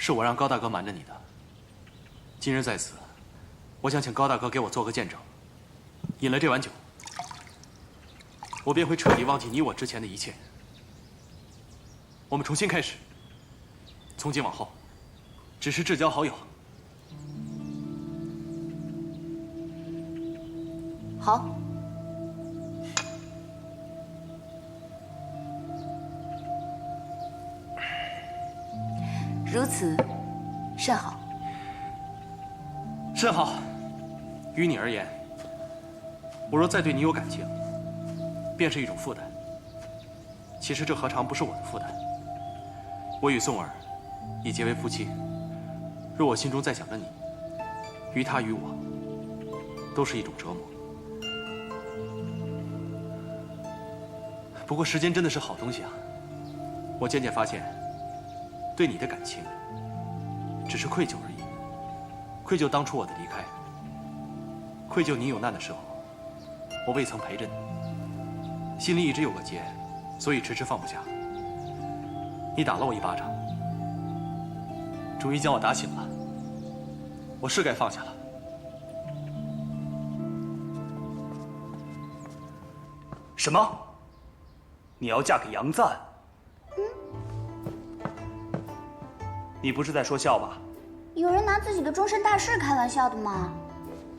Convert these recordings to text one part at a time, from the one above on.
是我让高大哥瞒着你的。今日在此，我想请高大哥给我做个见证。饮了这碗酒，我便会彻底忘记你我之前的一切。我们重新开始，从今往后，只是至交好友。好。如此，甚好。甚好。于你而言，我若再对你有感情，便是一种负担。其实这何尝不是我的负担？我与宋儿已结为夫妻，若我心中再想着你，于他于我，都是一种折磨。不过时间真的是好东西啊！我渐渐发现，对你的感情，只是愧疚而已。愧疚当初我的离开，愧疚你有难的时候，我未曾陪着你，心里一直有个结，所以迟迟放不下。你打了我一巴掌，终于将我打醒了，我是该放下了。什么？你要嫁给杨赞？你不是在说笑吧？有人拿自己的终身大事开玩笑的吗？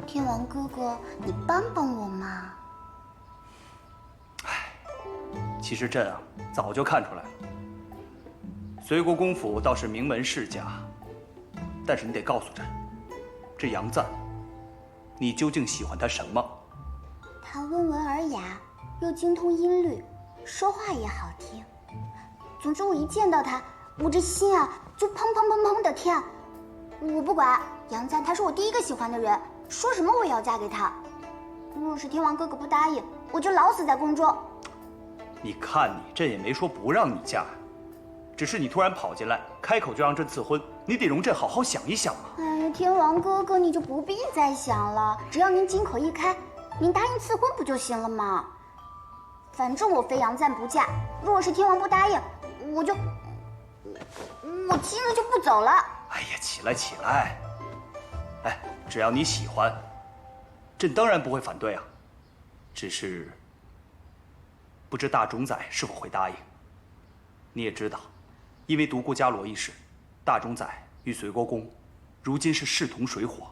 天王哥哥，你帮帮我嘛！其实朕啊，早就看出来了。随国公府倒是名门世家，但是你得告诉朕，这杨赞，你究竟喜欢他什么？他温文尔雅，又精通音律，说话也好听。总之，我一见到他，我这心啊就砰砰砰砰的跳。我不管，杨赞他是我第一个喜欢的人，说什么我也要嫁给他。若是天王哥哥不答应，我就老死在宫中。你看你，朕也没说不让你嫁，只是你突然跑进来，开口就让朕赐婚，你得容朕好好想一想啊！哎呀，天王哥哥，你就不必再想了，只要您金口一开，您答应赐婚不就行了吗？反正我非杨赞不嫁，若是天王不答应，我今日就不走了。哎呀，起来起来！哎，只要你喜欢，朕当然不会反对啊。只是不知大冢宰是否会答应。你也知道，因为独孤伽罗一事，大冢宰与随国公如今是势同水火。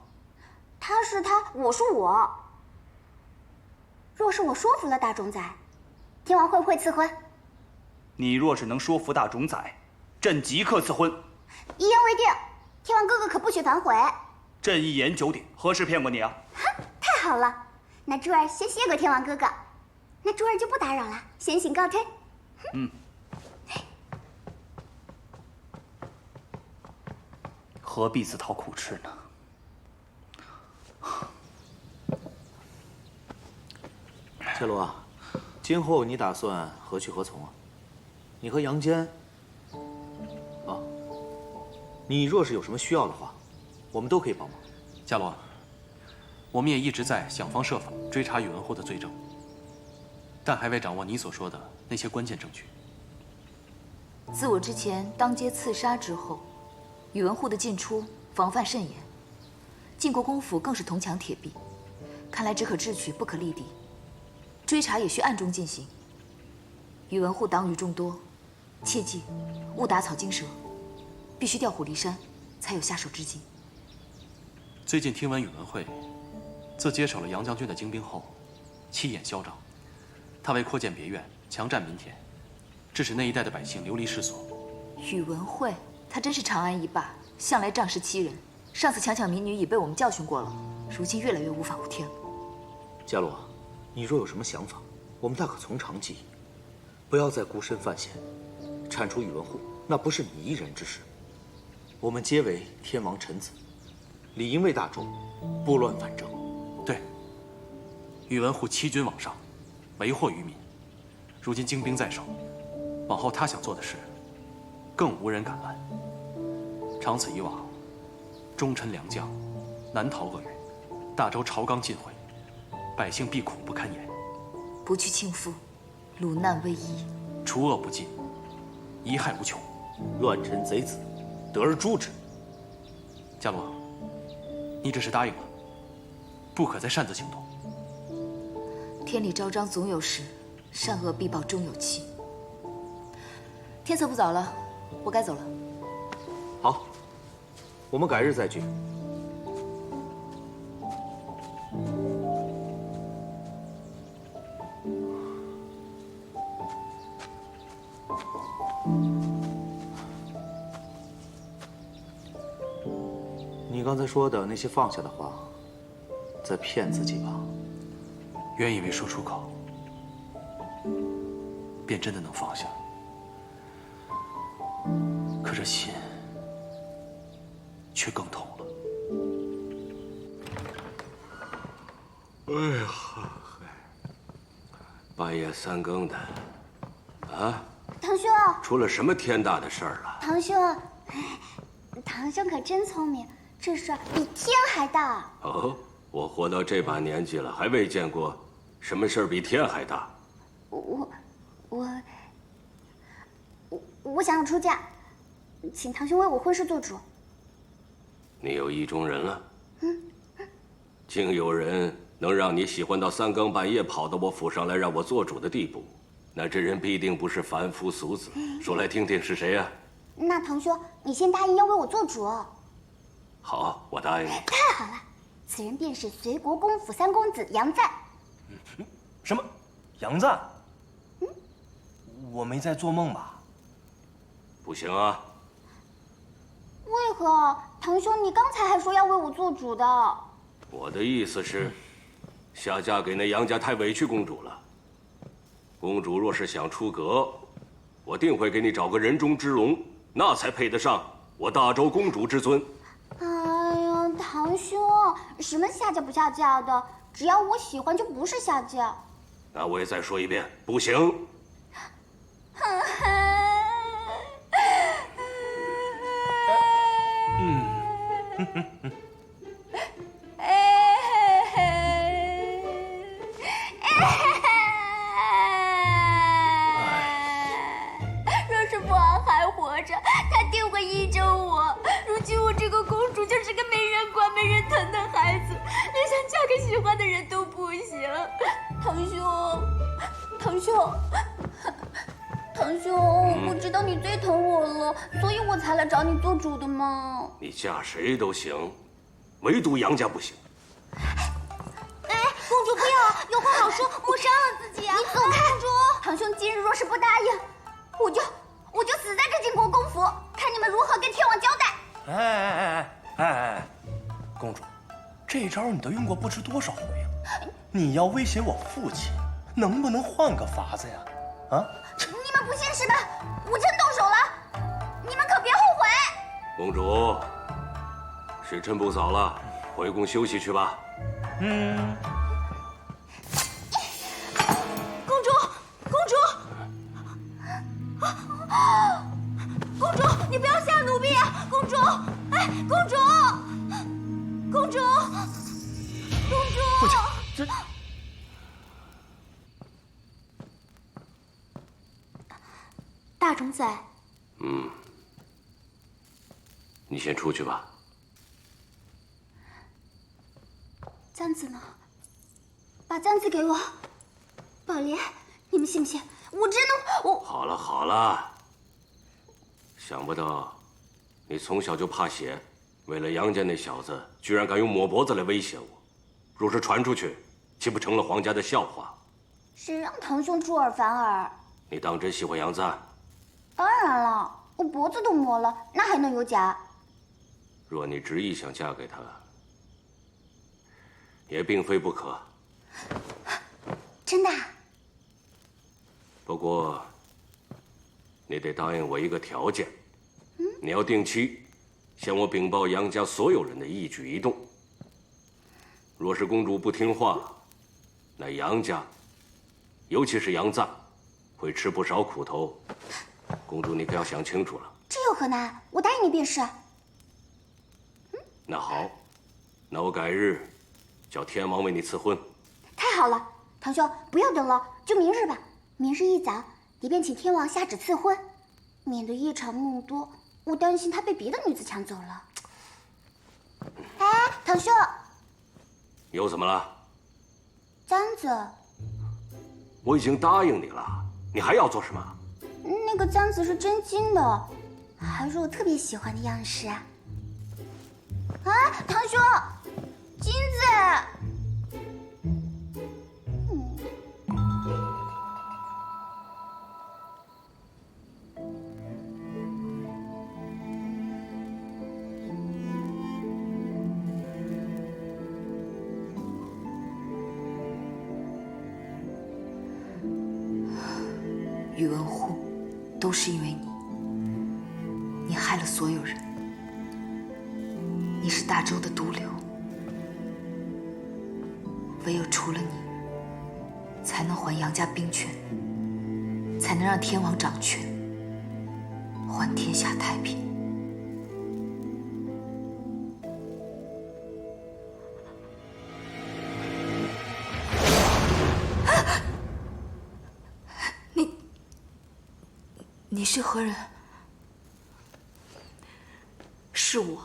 他是他，我是我。若是我说服了大冢宰，天王会不会赐婚？你若是能说服大冢宰，朕即刻赐婚。一言为定，天王哥哥可不许反悔。朕一言九鼎，何时骗过你啊？哼，太好了，那珠儿先谢过天王哥哥，那珠儿就不打扰了，先行告退。嗯。何必自讨苦吃呢？伽罗啊，今后你打算何去何从啊？你和杨坚，啊，你若是有什么需要的话，我们都可以帮忙。伽罗，我们也一直在想方设法追查宇文护的罪证，但还未掌握你所说的那些关键证据。自我之前当街刺杀之后，宇文护的进出防范甚严，晋国公府更是铜墙铁壁，看来只可智取，不可力敌。追查也需暗中进行。宇文护党羽众多，切记勿打草惊蛇，必须调虎离山，才有下手之机。最近听闻宇文惠自接手了杨将军的精兵后，气焰嚣张，他为扩建别院，强占民田，致使那一带的百姓流离失所。宇文惠，他真是长安一霸，向来仗势欺人。上次强抢民女已被我们教训过了，如今越来越无法无天了。伽罗，你若有什么想法，我们大可从长计议，不要再孤身犯险。铲除宇文护，那不是你一人之事，我们皆为天王臣子，理应为大众拨乱反正。对，宇文护欺君罔上，为祸于民，如今精兵在手，往后他想做的事，更无人敢拦。长此以往，忠臣良将难逃厄运，大周朝纲尽毁，百姓必苦不堪言。不去庆父，鲁难危矣。除恶不尽，贻害无穷。乱臣贼子，得而诛之，伽罗，你这是答应了，不可再擅自行动。天理昭彰总有时，善恶必报终有期。天色不早了，我该走了。好，我们改日再聚。你刚才说的那些放下的话，在骗自己吧？原以为说出口，便真的能放下，可这心却更痛了。哎呀，半夜3更的，啊，堂兄，出了什么天大的事儿了？堂兄，堂兄可真聪明，这事儿比天还大。哦，我活到这把年纪了，还未见过什么事儿比天还大。我想要出嫁，请堂兄为我婚事做主。你有意中人了？竟有人能让你喜欢到3更半夜跑到我府上来让我做主的地步，那这人必定不是凡夫俗子。说来听听是谁呀？那堂兄，你先答应要为我做主。好，我答应你。太好了，此人便是随国公府3公子杨赞。什么？杨赞？我没在做梦吧？不行啊！为何？堂兄，你刚才还说要为我做主的。我的意思是，下嫁给那杨家太委屈公主了。公主若是想出阁，我定会给你找个人中之龙，那才配得上我大周公主之尊。哎呀，堂兄，什么下嫁不下嫁的，只要我喜欢就不是下嫁。那我也再说一遍，不行。若是父王还活着，他定会依着我。如今我这个公主就是个没人管、没人疼的孩子，连想嫁给喜欢的人都不行。堂兄，堂兄，堂兄，我知道你最疼我了，所以我才来找你做主的嘛。你嫁谁都行，唯独杨家不行。哎，公主不要，有话好说，莫伤了自己啊！你走开，公主。堂兄今日若是不答应，我就死在这晋国公府，看你们如何跟天王交代。哎，公主，这招你都用过不知多少回了。你要威胁我父亲，能不能换个法子呀？啊？你们不信是吧？我真动手了，你们可别后悔。公主，时辰不早了，回宫休息去吧。公主，公主，你不要吓奴婢啊！公主，哎，公主，父亲，这大冢仔，你先出去吧。簪子呢？把簪子给我。宝莲，你们信不信？我真的，我好了好了，想不到你从小就怕血，为了杨家那小子，居然敢用抹脖子来威胁我。若是传出去，岂不成了皇家的笑话？谁让堂兄出尔反尔？你当真喜欢杨赞？当然了，我脖子都磨了，那还能有假？若你执意想嫁给他，也并非不可。真的？不过，你得答应我一个条件，你要定期向我禀报杨家所有人的一举一动。若是公主不听话，那杨家，尤其是杨赞，会吃不少苦头。公主，你可要想清楚了。这有何难？我答应你便是。那好，那我改日叫天王为你赐婚。太好了，堂兄，不要等了，就明日吧。明日一早，你便请天王下旨赐婚，免得夜长梦多。我担心他被别的女子抢走了。堂兄，又怎么了？簪子，我已经答应你了，你还要做什么？那个簪子是真金的，还是我特别喜欢的样式啊！啊，堂兄，金子！宇文护，都是因为你，你害了所有人。你是大周的毒瘤，唯有除了你，才能还杨家兵权，才能让天王掌权，还天下太平。你是何人？是我，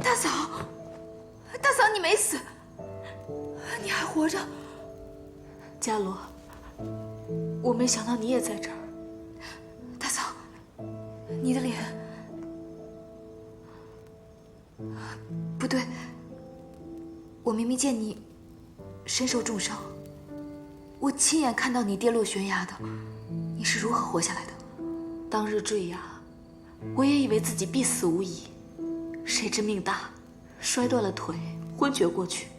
大嫂，大嫂，你没死，你还活着。伽罗，我没想到你也在这儿。大嫂，你的脸……不对，我明明见你身受重伤，我亲眼看到你跌落悬崖的。你是如何活下来的？当日坠崖，我也以为自己必死无疑，谁知命大，摔断了腿，昏厥过去。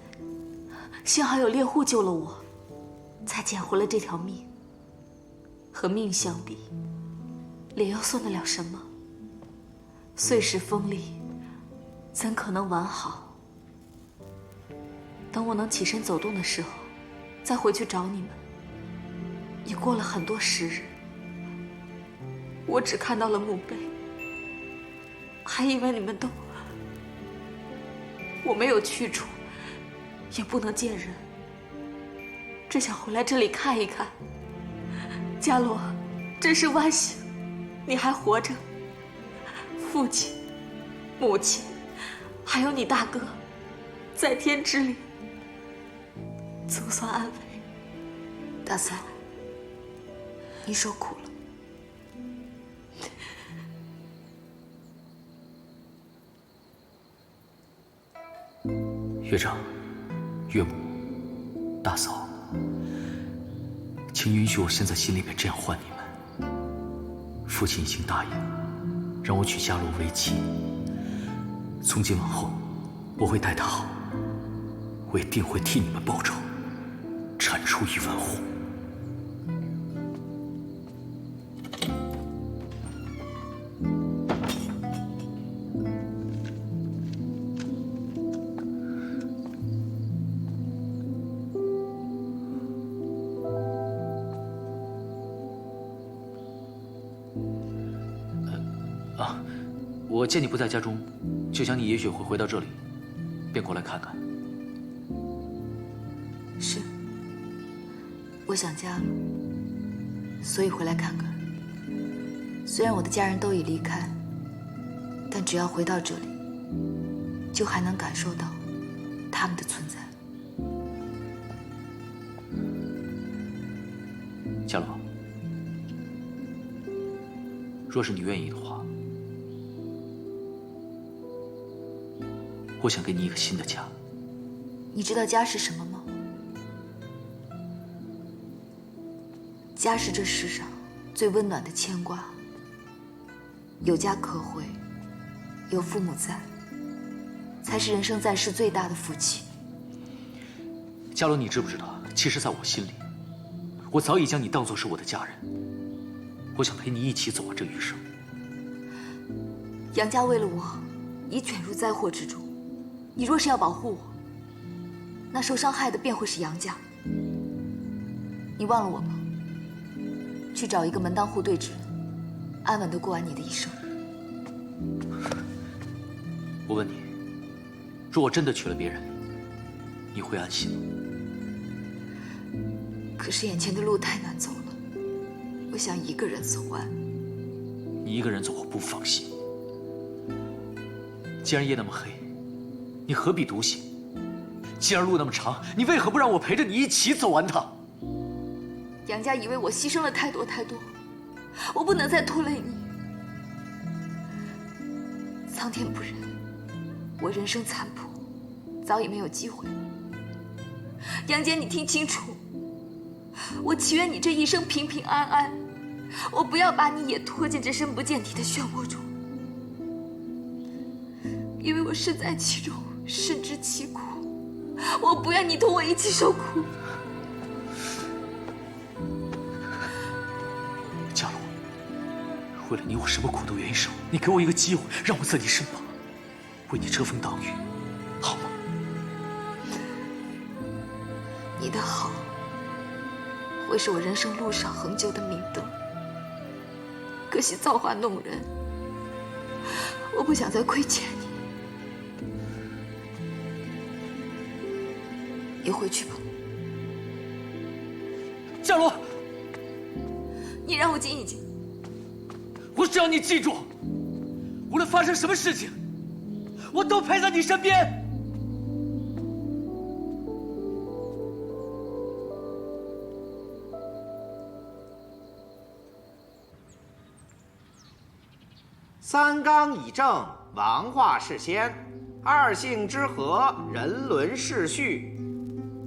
幸好有猎户救了我，才捡回了这条命。和命相比，脸又算得了什么？碎石锋利，怎可能完好？等我能起身走动的时候，再回去找你们。已过了很多时日，我只看到了墓碑，还以为你们都……我没有去处，也不能见人，只想回来这里看一看。伽罗，真是万幸，你还活着。父亲、母亲，还有你大哥，在天之灵，总算安慰。大嫂，你受苦了。岳丈、岳母、大嫂，请允许我现在心里面这样唤你们。父亲已经答应让我娶伽罗为妻，从今往后我会待她好，我一定会替你们报仇，铲除宇文护。我见你不在家中，就想你也许会回到这里，便过来看看。是，我想家了，所以回来看看。虽然我的家人都已离开，但只要回到这里，就还能感受到他们的存在。伽罗，若是你愿意的话，我想给你一个新的家。你知道家是什么吗？家是这世上最温暖的牵挂。有家可回，有父母在，才是人生在世最大的福气。伽罗，你知不知道，其实在我心里，我早已将你当作是我的家人。我想陪你一起走完这余生。杨家为了我，已卷入灾祸之中。你若是要保护我，那受伤害的便会是杨家。你忘了我吧，去找一个门当户对之人，安稳地过完你的一生。我问你，若我真的娶了别人，你会安心吗？可是眼前的路太难走了，我想一个人走完。你一个人走，我不放心。既然夜那么黑，你何必独行？既然路那么长，你为何不让我陪着你一起走完它？杨家以为我牺牲了太多太多，我不能再拖累你。苍天不仁，我人生残破，早已没有机会。杨姐，你听清楚，我祈愿你这一生平平安安，我不要把你也拖进这深不见底的漩涡中，因为我身在其中，深知其苦，我不愿你同我一起受苦。佳罗，为了你，我什么苦都愿意受。你给我一个机会，让我在你身旁，为你遮风挡雨，好吗？你的好，会是我人生路上恒久的明灯。可惜造化弄人，我不想再亏欠你。你回去吧。佳罗，你让我静一静。我只要你记住，无论发生什么事情，我都陪在你身边。三纲以正，王化世先；二姓之和，人伦世序。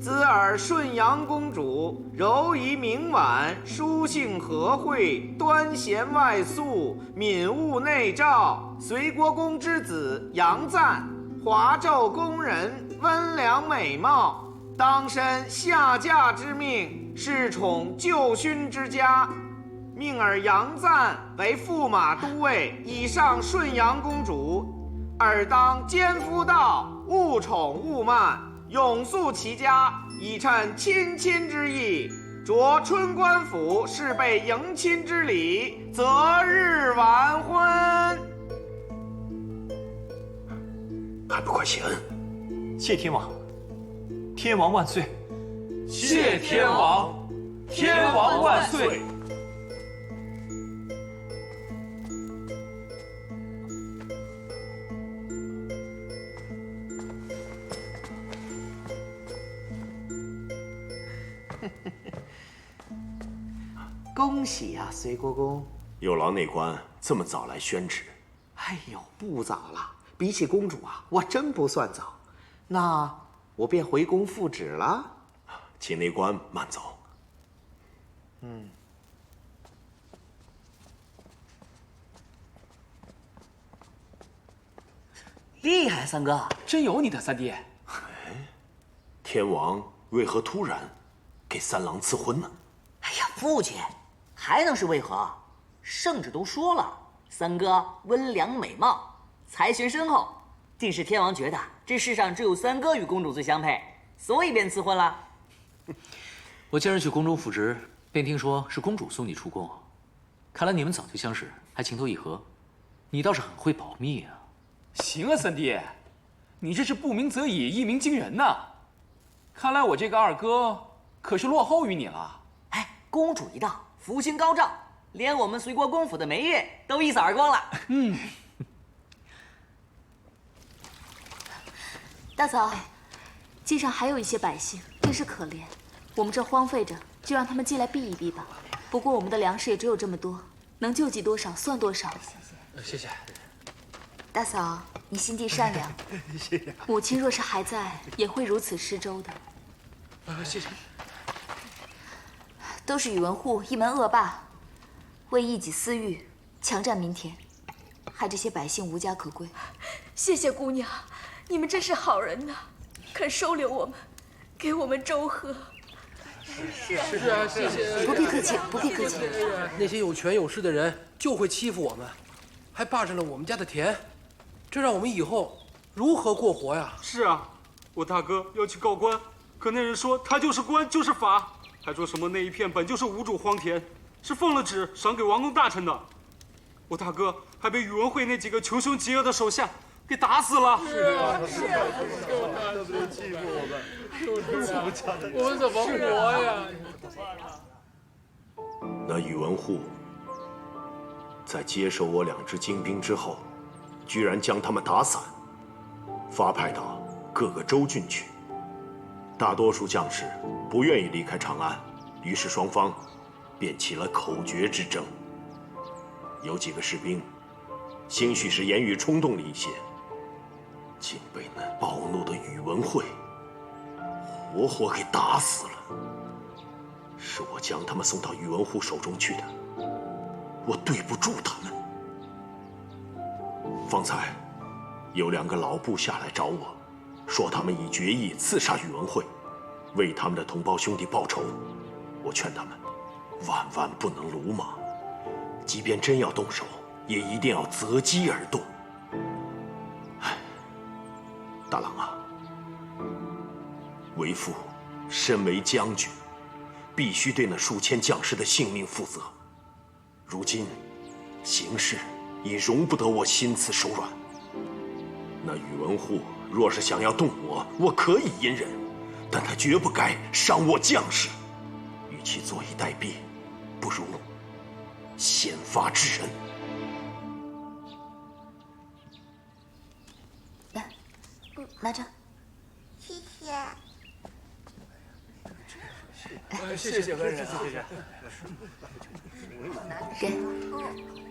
兹尔顺阳公主，柔仪明婉，书性和惠，端贤外素，敏悟内照。隋国公之子杨赞，华胄宫人，温良美貌，当身下嫁之命，侍宠旧勋之家。命尔杨赞为驸马都尉，以上顺阳公主。尔当奸夫道，勿宠勿慢，永肃其家，以趁亲之意。着春官府事备迎亲之礼，择日完婚。还不快谢恩！谢天王，天王万岁！谢天王，天王万岁！恭喜呀，隋国公！有劳内官这么早来宣旨。哎呦，不早了，比起公主啊，我真不算早。那我便回宫复旨了。请内官慢走。厉害，三哥！真有你的三弟。天王为何突然给三郎赐婚呢？哎呀，父亲，还能是为何？圣旨都说了，三哥温良美貌，才学深厚，定是天王觉得这世上只有三哥与公主最相配，所以便赐婚了。我今日去宫中复职，便听说是公主送你出宫，看来你们早就相识，还情投意合。你倒是很会保密啊！行啊，三弟，你这是不鸣则已，一鸣惊人呐！看来我这个二哥可是落后于你了。哎，公主一到，福星高照，连我们隋国公府的霉运都一扫而光了。大嫂，街上还有一些百姓，真是可怜。我们这荒废着，就让他们进来避一避吧。不过我们的粮食也只有这么多，能救济多少算多少。谢谢。大嫂，你心地善良，谢谢。母亲若是还在，也会如此施粥的。谢谢。都是宇文护一门恶霸，为一己私欲强占民田，害这些百姓无家可归。谢谢姑娘，你们真是好人呐，肯收留我们，给我们粥喝。是啊，谢谢。不必客气，不必客气。那些有权有势的人就会欺负我们，还霸占了我们家的田，这让我们以后如何过活呀？是啊，我大哥要去告官，可那人说他就是官就是法，还说什么那一片本就是无主荒田，是奉了旨赏给王公大臣的。我大哥还被宇文会那几个穷凶极恶的手下给打死了。是啊，他们欺负我们，我们怎么活呀？那宇文护在接手我2支精兵之后，居然将他们打散，发派到各个州郡去。大多数将士不愿意离开长安，于是双方便起了口诀之争。有几个士兵，兴许是言语冲动了一些，竟被那暴怒的宇文慧活活给打死了。是我将他们送到宇文护手中去的，我对不住他们。方才有2个老部下来找我，说他们已决意刺杀宇文慧，为他们的同胞兄弟报仇。我劝他们万万不能鲁莽，即便真要动手，也一定要择机而动。唉，大郎啊，为父身为将军，必须对那数千将士的性命负责。如今形势已容不得我心慈手软。那宇文护若是想要动我，我可以隐忍，但他绝不该伤我将士。与其坐以待毙，不如先发制人。来，拿着。谢谢。谢谢恩人，谢谢。给，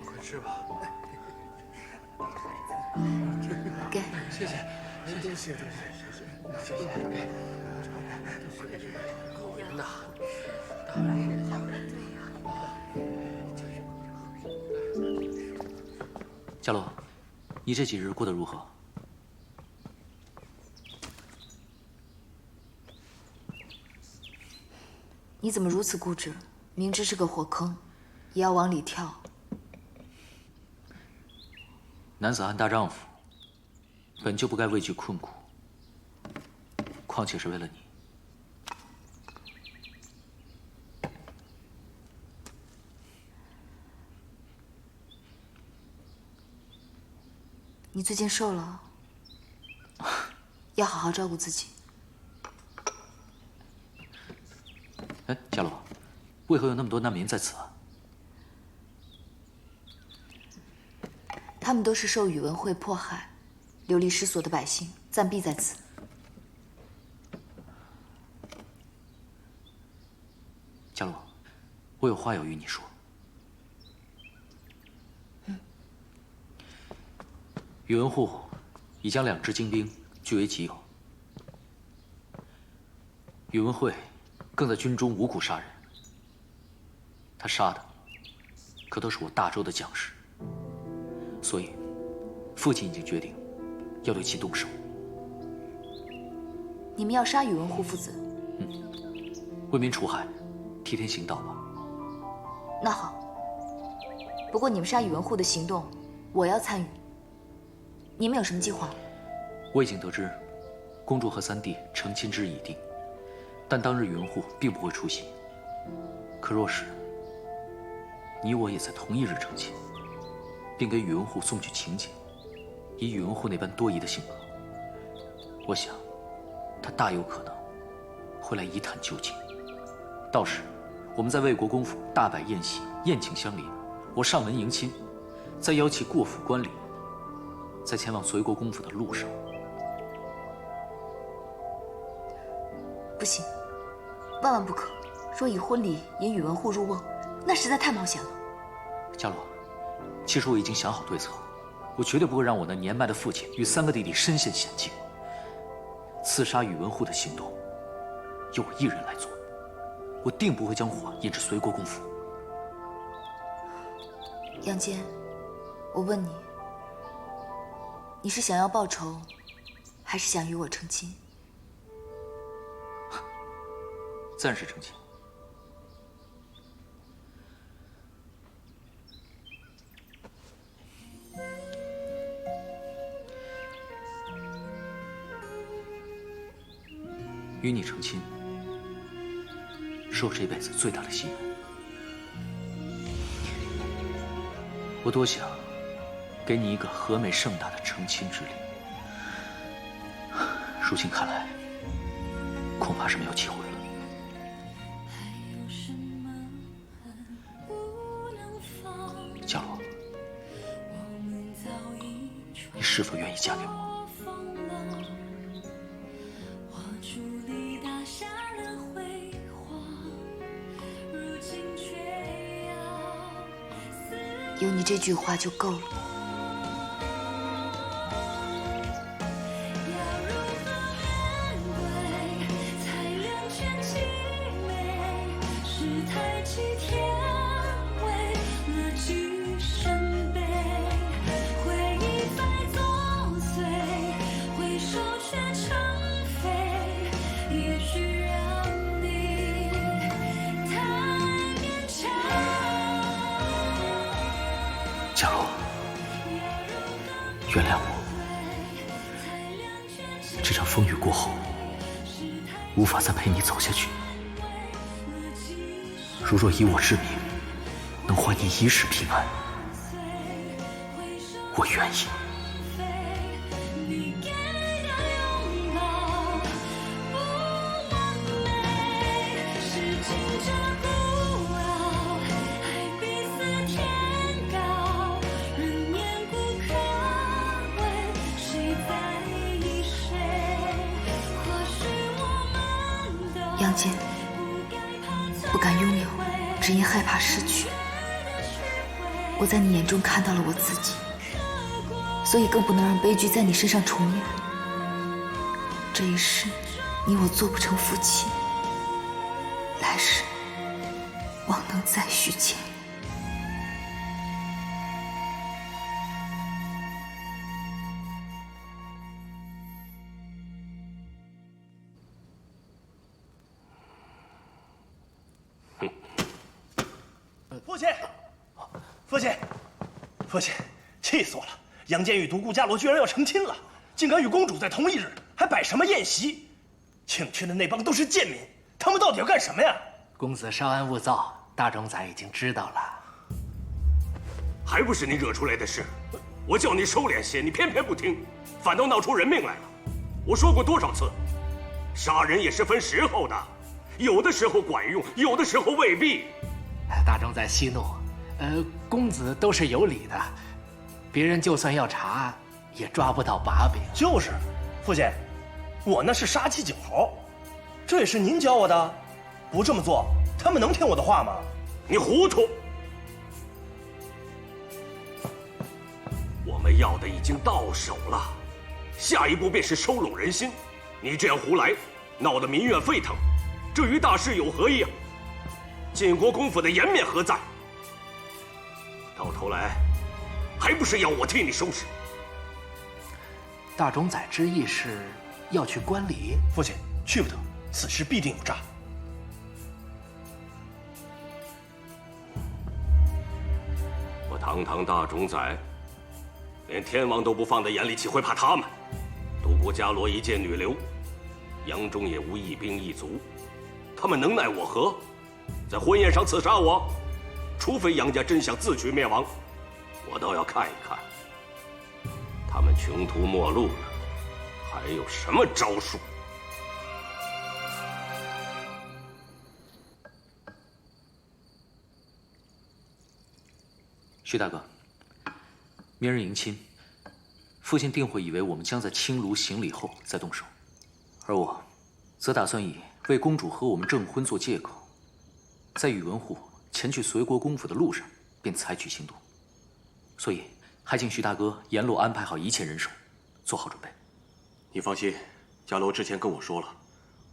快吃吧。给，谢谢，多谢。口人呐，大人。伽罗，你这几日过得如何？你怎么如此固执？明知是个火坑，也要往里跳。男子汉大丈夫，本就不该畏惧困苦，况且是为了你。你最近瘦了，要好好照顾自己。哎，伽罗，为何有那么多难民在此啊？他们都是受宇文慧迫害、流离失所的百姓，暂避在此。伽罗，我有话要与你说。宇文护已将2支精兵据为己有，宇文慧更在军中无故杀人。他杀的可都是我大周的将士，所以父亲已经决定要对其动手。你们要杀宇文护父子？为民除害，替天行道吧。那好，不过你们杀宇文护的行动，我要参与。你们有什么计划？我已经得知，公主和三弟成亲之日已定，但当日宇文护并不会出席。可若是你我也在同一日成亲，并给宇文护送去请柬，以宇文护那般多疑的性格，我想他大有可能会来一探究竟。到时我们在魏国公府大摆宴席，宴请相邻，我上门迎亲，再邀其过府观礼，在前往隋国公府的路上。不行，万万不可！若以婚礼引宇文护入瓮，那实在太冒险了。伽罗，其实我已经想好对策，我绝对不会让我那年迈的父亲与3个弟弟身陷险境。刺杀宇文护的行动，由我一人来做，我定不会将火引至隋国公府。杨坚，我问你，你是想要报仇，还是想与我成亲？暂时成亲。与你成亲，是我这辈子最大的心愿。我多想给你一个和美盛大的成亲之礼，如今看来，恐怕是没有机会了。伽罗，你是否愿意嫁给我？这句话就够了。佳罗，原谅我，这场风雨过后，无法再陪你走下去。如若以我之名能换你一世平安，我愿意。杨戬，不敢拥有，只因害怕失去。我在你眼中看到了我自己，所以更不能让悲剧在你身上重演。这一世，你我做不成夫妻，来世望能再续前缘。父亲，气死我了！杨戬与独孤伽罗居然要成亲了，竟敢与公主在同一日，还摆什么宴席？请去的那帮都是贱民，他们到底要干什么呀？公子稍安勿躁，大冢宰已经知道了。还不是你惹出来的事！我叫你收敛些，你偏偏不听，反倒闹出人命来了。我说过多少次，杀人也是分时候的，有的时候管用，有的时候未必。大冢宰息怒。公子都是有理的，别人就算要查，也抓不到把柄。就是，父亲，我那是杀鸡儆猴，这也是您教我的。不这么做，他们能听我的话吗？你糊涂！我们要的已经到手了，下一步便是收拢人心。你这样胡来，闹得民怨沸腾，这与大事有何异啊？晋国公府的颜面何在？到头来，还不是要我替你收拾？大冢宰之意是要去观礼？父亲，去不得，此事必定有诈。我堂堂大冢宰，连天王都不放在眼里，岂会怕他们？独孤伽罗一介女流，杨中也无一兵一卒，他们能奈我何？在婚宴上刺杀我？除非杨家真想自取灭亡，我倒要看一看，他们穷途末路了，还有什么招数？徐大哥，明日迎亲，父亲定会以为我们将在青庐行礼后再动手，而我，则打算以为公主和我们证婚做借口，在宇文护前去随国公府的路上，便采取行动。所以，还请徐大哥沿路安排好一切人手，做好准备。你放心，伽罗之前跟我说了，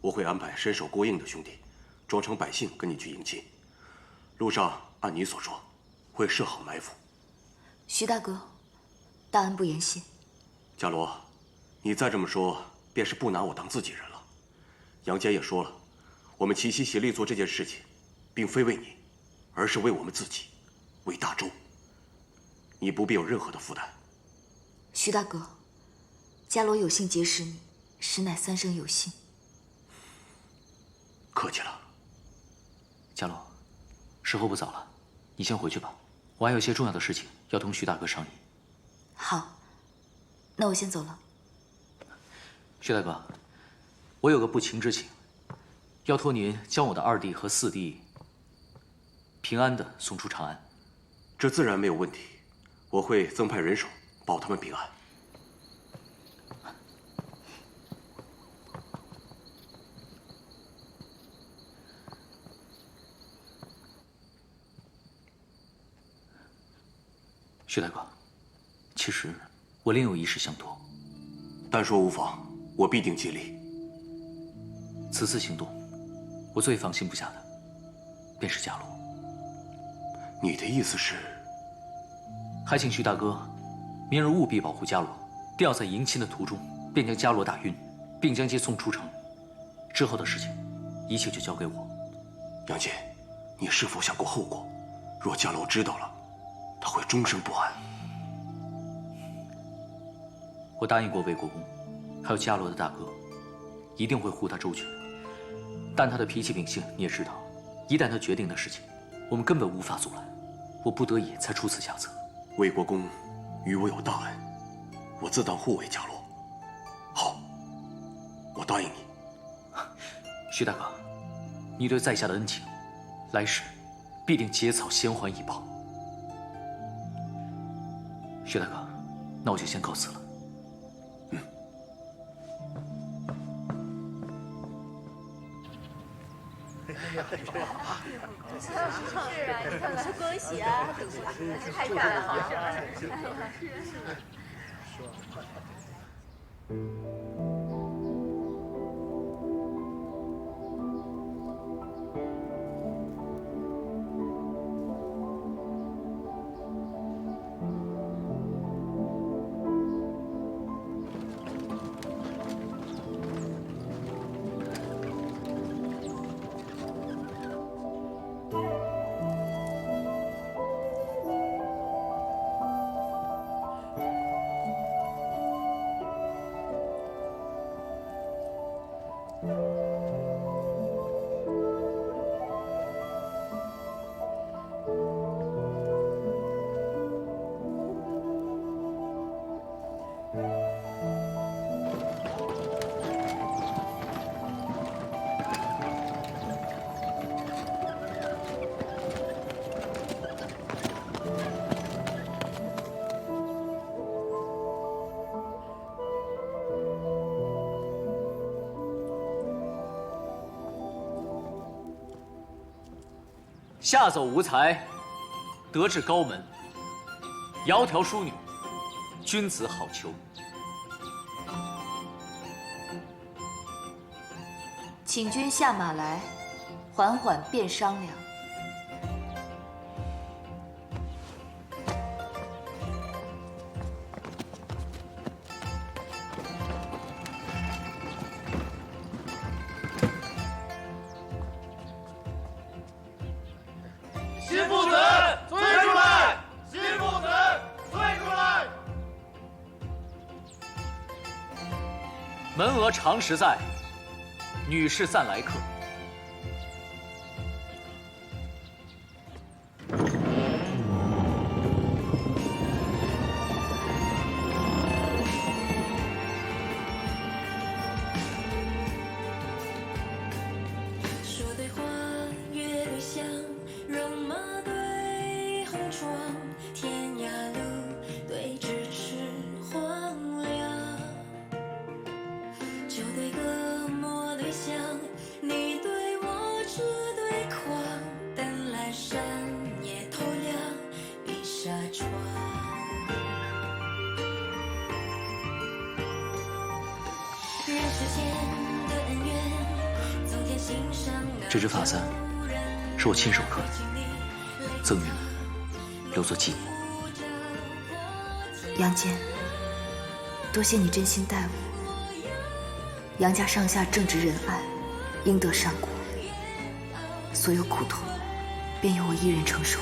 我会安排身手过硬的兄弟，装成百姓跟你去迎亲。路上按你所说，会设好埋伏。徐大哥，大恩不言谢。伽罗，你再这么说，便是不拿我当自己人了。杨戬也说了，我们齐心协力做这件事情，并非为你，而是为我们自己，为大周。你不必有任何的负担。徐大哥，伽罗有幸结识你，实乃三生有幸。客气了。伽罗，时候不早了，你先回去吧，我还有些重要的事情要同徐大哥商议。好，那我先走了。徐大哥，我有个不情之请，要托您将我的二弟和四弟平安地送出长安。这自然没有问题，我会增派人手保他们平安。徐大哥，其实我另有一事相托。但说无妨，我必定竭力。此次行动，我最放心不下的便是伽罗。你的意思是？还请徐大哥，明日务必保护伽罗，定要在迎亲的途中便将伽罗打晕，并将接送出城。之后的事情，一切就交给我。杨戬，你是否想过后果？若伽罗知道了，他会终生不安。我答应过魏国公，还有伽罗的大哥，一定会护他周全。但他的脾气秉性你也知道，一旦他决定的事情，我们根本无法阻拦。我不得已才出此下策。魏国公与我有大恩，我自当护卫伽罗。好，我答应你。徐大哥，你对在下的恩情，来世必定结草衔环以报。徐大哥，那我就先告辞了。是啊，你看看，恭喜啊，太大了，好事儿。下走无才，得至高门。窈窕淑女，君子好逑。请君下马来，缓缓便商量。新父子退出来！新父子退出来！门额常时在，女士暂来客。说对话，约对香，戎马对红妆，天涯路对咫尺荒凉。酒对歌，墨对香，你对我痴对狂，淡阑珊夜透亮，碧纱窗。人世间的恩怨，总天心上的这只发簪是我亲手刻的，赠予你，留作纪念。杨戬，多谢你真心待我。杨家上下正直仁爱，应得善果，所有苦痛便由我一人承受。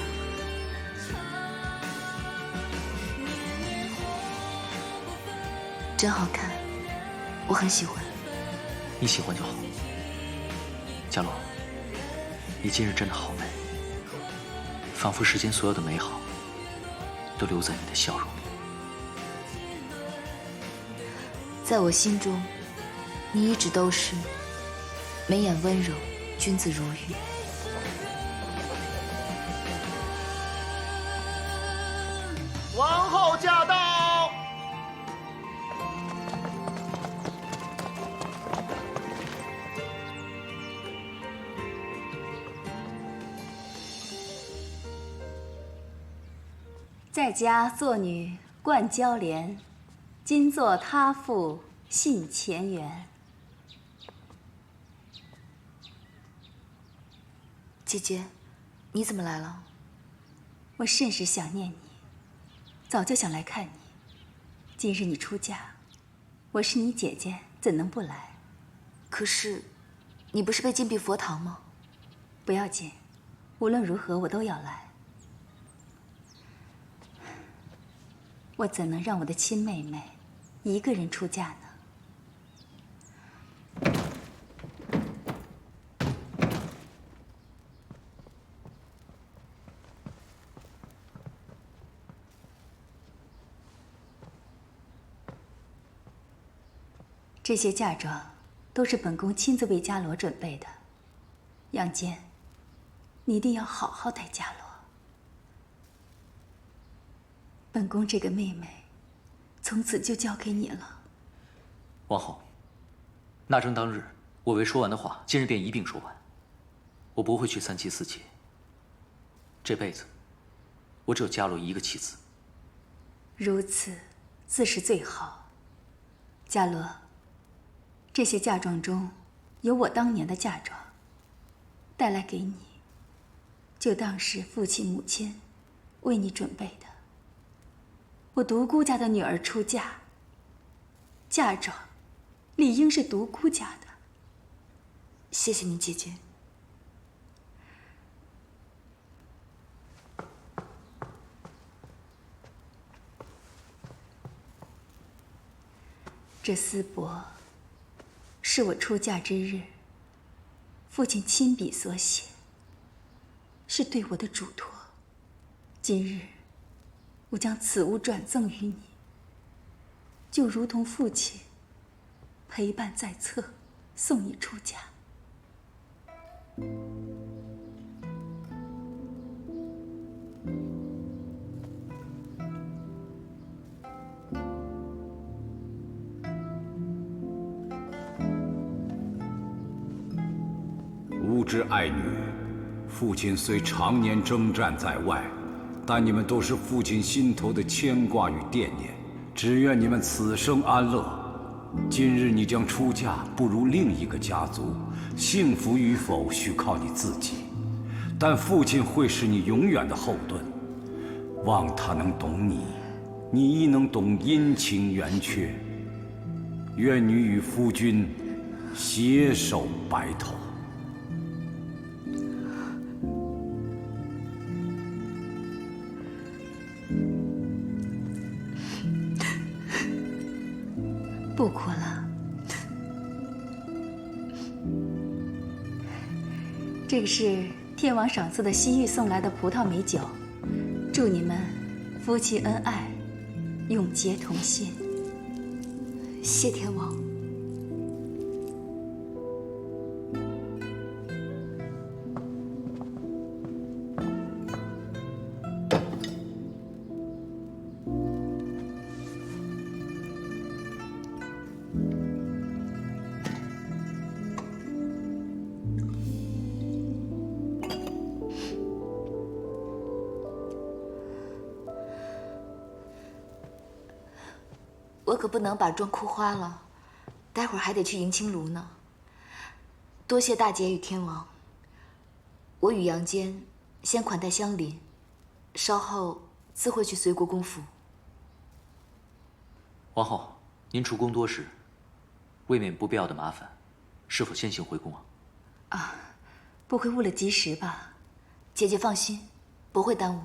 真好看，我很喜欢。你喜欢就好。伽罗，你今日真的好美，仿佛世间所有的美好都留在你的笑容里。在我心中，你一直都是眉眼温柔，君子如玉。王后驾到！在家做女冠娇莲，今作他妇信前缘。姐姐，你怎么来了？我甚是想念你，早就想来看你。今日你出嫁，我是你姐姐，怎能不来？可是，你不是被禁闭佛堂吗？不要紧，无论如何我都要来。我怎能让我的亲妹妹一个人出嫁呢？这些嫁妆都是本宫亲自为伽罗准备的。杨坚，你一定要好好待伽罗。本宫这个妹妹，从此就交给你了。王后，纳征当日我未说完的话，今日便一并说完。我不会去三妻四妾。这辈子，我只有伽罗一个妻子。如此，自是最好。伽罗，这些嫁妆中，有我当年的嫁妆，带来给你，就当是父亲母亲为你准备的。我独孤家的女儿出嫁，嫁妆理应是独孤家的。谢谢你，姐姐。这丝帛是我出嫁之日，父亲亲笔所写，是对我的嘱托。今日我将此物转赠于你，就如同父亲陪伴在侧，送你出嫁。吾之爱女，父亲虽常年征战在外，但你们都是父亲心头的牵挂与惦念。只愿你们此生安乐。今日你将出嫁，步入另一个家族，幸福与否需靠你自己，但父亲会是你永远的后盾。望他能懂你，你亦能懂阴晴圆缺。愿女与夫君携手白头。不哭了，这个是天王赏赐的西域送来的葡萄美酒，祝你们夫妻恩爱，永结同心。谢天王。我可不能把妆哭花了，待会儿还得去迎亲炉呢。多谢大姐与天王，我与杨坚先款待相邻，稍后自会去随国公府。王后，您出宫多时，未免不必要的麻烦，是否先行回宫啊？啊，不会误了吉时吧？姐姐放心，不会耽误。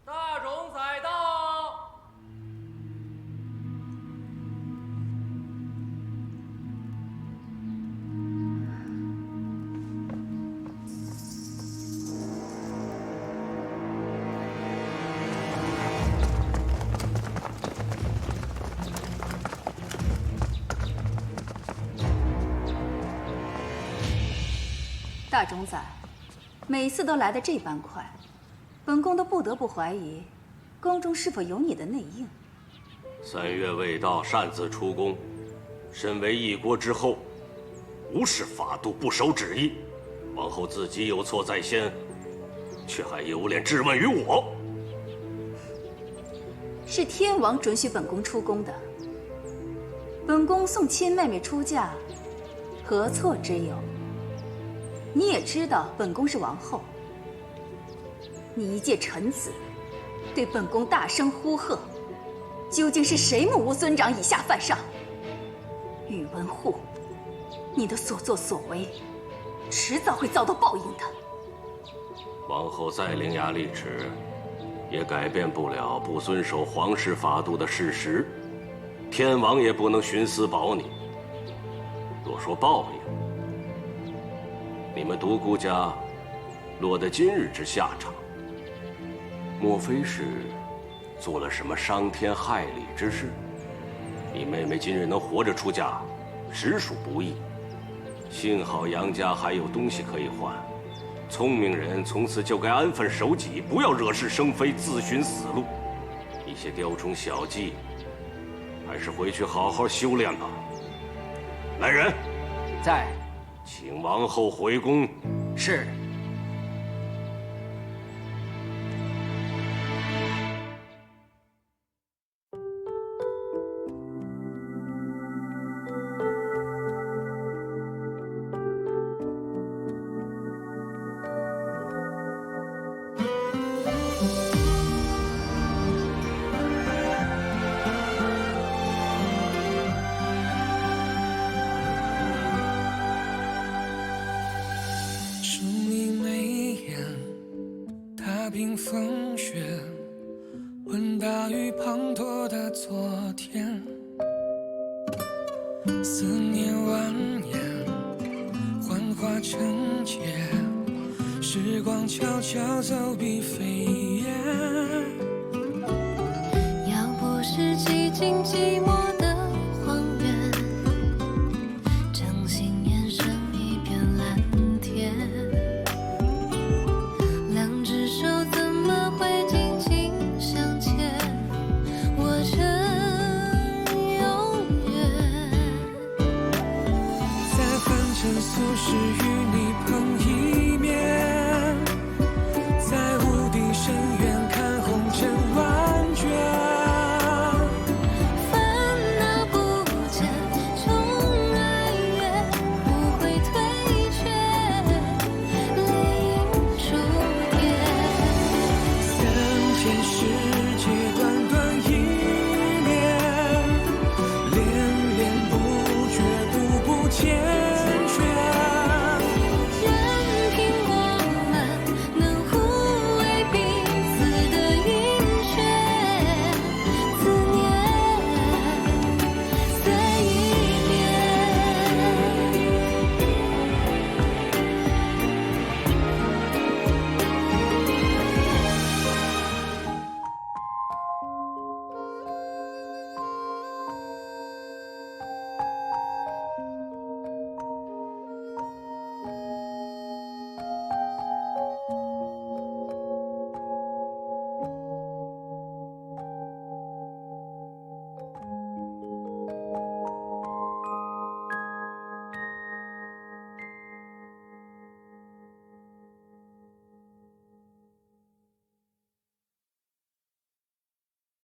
大冢宰到。大冢宰，每次都来得这般快，本宫都不得不怀疑，宫中是否有你的内应。3月未到，擅自出宫，身为一国之后，无视法度，不守旨意。王后自己有错在先，却还有脸质问于我。是天王准许本宫出宫的。本宫送亲妹妹出嫁，何错之有？你也知道本宫是王后，你一介臣子，对本宫大声呼喝，究竟是谁目无尊长，以下犯上？宇文护，你的所作所为，迟早会遭到报应的。王后再伶牙俐齿，也改变不了不遵守皇室法度的事实。天王也不能徇私保你。若说报应，你们独孤家落得今日之下场，莫非是做了什么伤天害理之事？你妹妹今日能活着出嫁，实属不易。幸好杨家还有东西可以换。聪明人从此就该安分守己，不要惹是生非，自寻死路。一些雕虫小技，还是回去好好修炼吧。来人，在，请王后回宫。是。风雪，问大雨滂沱的昨天，思念蜿蜒，幻化成劫，时光悄悄走比飞燕。要不是寂静寂寞的荒原，掌心延伸一片蓝天。俗世